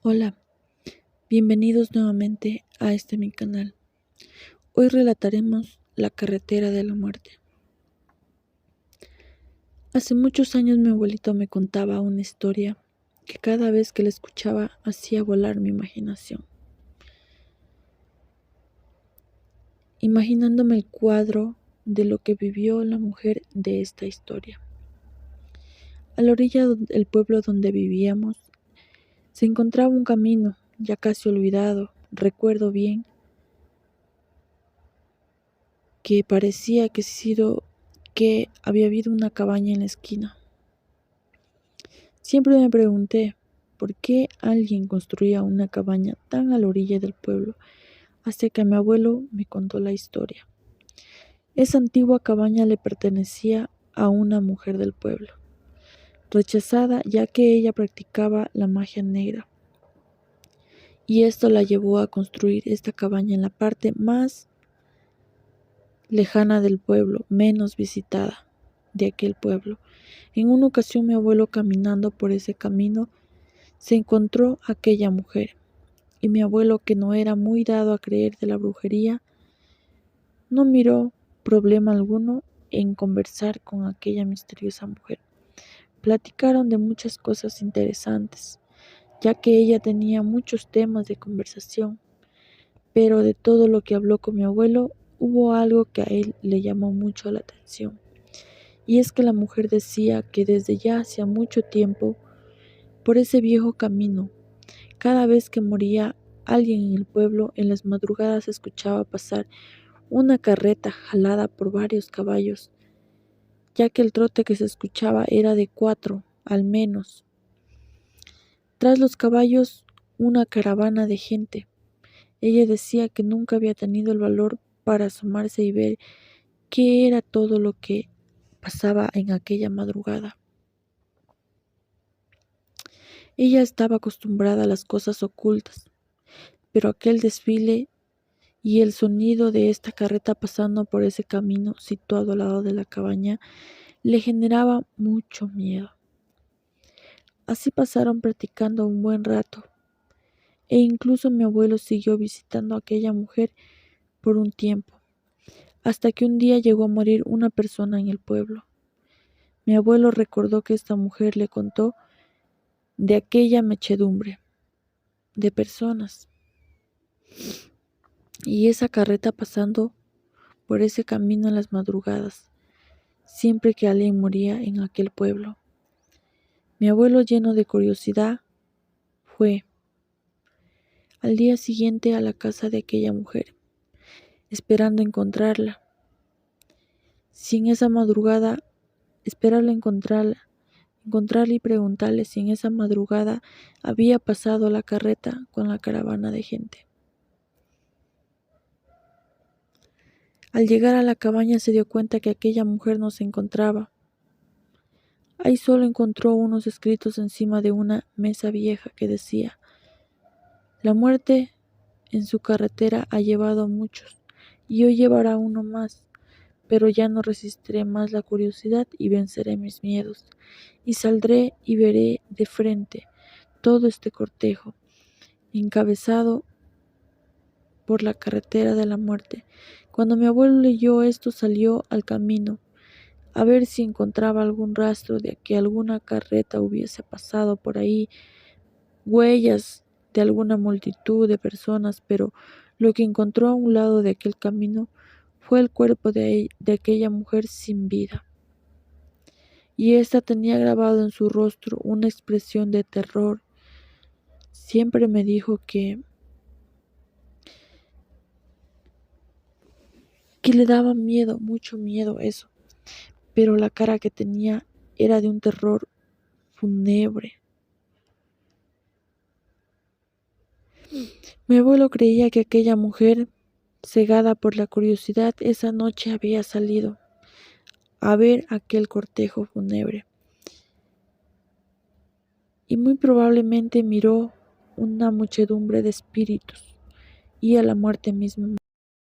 Hola, bienvenidos nuevamente a mi canal. Hoy relataremos La carretera de la muerte. Hace muchos años mi abuelito me contaba una historia que cada vez que la escuchaba hacía volar mi imaginación, imaginándome el cuadro de lo que vivió la mujer de esta historia. A la orilla del pueblo donde vivíamos se encontraba un camino ya casi olvidado. Recuerdo bien que parecía que había habido una cabaña en la esquina. Siempre me pregunté por qué alguien construía una cabaña tan a la orilla del pueblo, hasta que mi abuelo me contó la historia. Esa antigua cabaña le pertenecía a una mujer del pueblo, rechazada ya que ella practicaba la magia negra, y esto la llevó a construir esta cabaña en la parte más lejana del pueblo, menos visitada de aquel pueblo. En una ocasión mi abuelo, caminando por ese camino, se encontró a aquella mujer, y mi abuelo, que no era muy dado a creer de la brujería, no miró problema alguno en conversar con aquella misteriosa mujer. Platicaron de muchas cosas interesantes, ya que ella tenía muchos temas de conversación, pero de todo lo que habló con mi abuelo, hubo algo que a él le llamó mucho la atención, y es que la mujer decía que desde ya hacía mucho tiempo, por ese viejo camino, cada vez que moría alguien en el pueblo, en las madrugadas se escuchaba pasar una carreta jalada por varios caballos, ya que el trote que se escuchaba era de 4, al menos. Tras los caballos, una caravana de gente. Ella decía que nunca había tenido el valor para asomarse y ver qué era todo lo que pasaba en aquella madrugada. Ella estaba acostumbrada a las cosas ocultas, pero aquel desfile y el sonido de esta carreta pasando por ese camino situado al lado de la cabaña le generaba mucho miedo. Así pasaron platicando un buen rato, e incluso mi abuelo siguió visitando a aquella mujer por un tiempo, hasta que un día llegó a morir una persona en el pueblo. Mi abuelo recordó que esta mujer le contó de aquella muchedumbre de personas y esa carreta pasando por ese camino en las madrugadas, siempre que alguien moría en aquel pueblo. Mi abuelo, lleno de curiosidad, fue al día siguiente a la casa de aquella mujer, esperando encontrarla. Si en esa madrugada, esperarla encontrarla y preguntarle si en esa madrugada había pasado la carreta con la caravana de gente. Al llegar a la cabaña se dio cuenta que aquella mujer no se encontraba. Ahí solo encontró unos escritos encima de una mesa vieja que decía: la muerte en su carretera ha llevado a muchos, y hoy llevará uno más, pero ya no resistiré más la curiosidad y venceré mis miedos, y saldré y veré de frente todo este cortejo, encabezado por la carretera de la muerte. Cuando mi abuelo leyó esto, salió al camino a ver si encontraba algún rastro de que alguna carreta hubiese pasado por ahí, huellas de alguna multitud de personas, pero lo que encontró a un lado de aquel camino fue el cuerpo de aquella mujer sin vida, y ésta tenía grabado en su rostro una expresión de terror. Siempre me dijo que le daba miedo, mucho miedo eso, pero la cara que tenía era de un terror fúnebre. Mi abuelo creía que aquella mujer, cegada por la curiosidad, esa noche había salido a ver aquel cortejo fúnebre, y muy probablemente miró una muchedumbre de espíritus y a la muerte misma.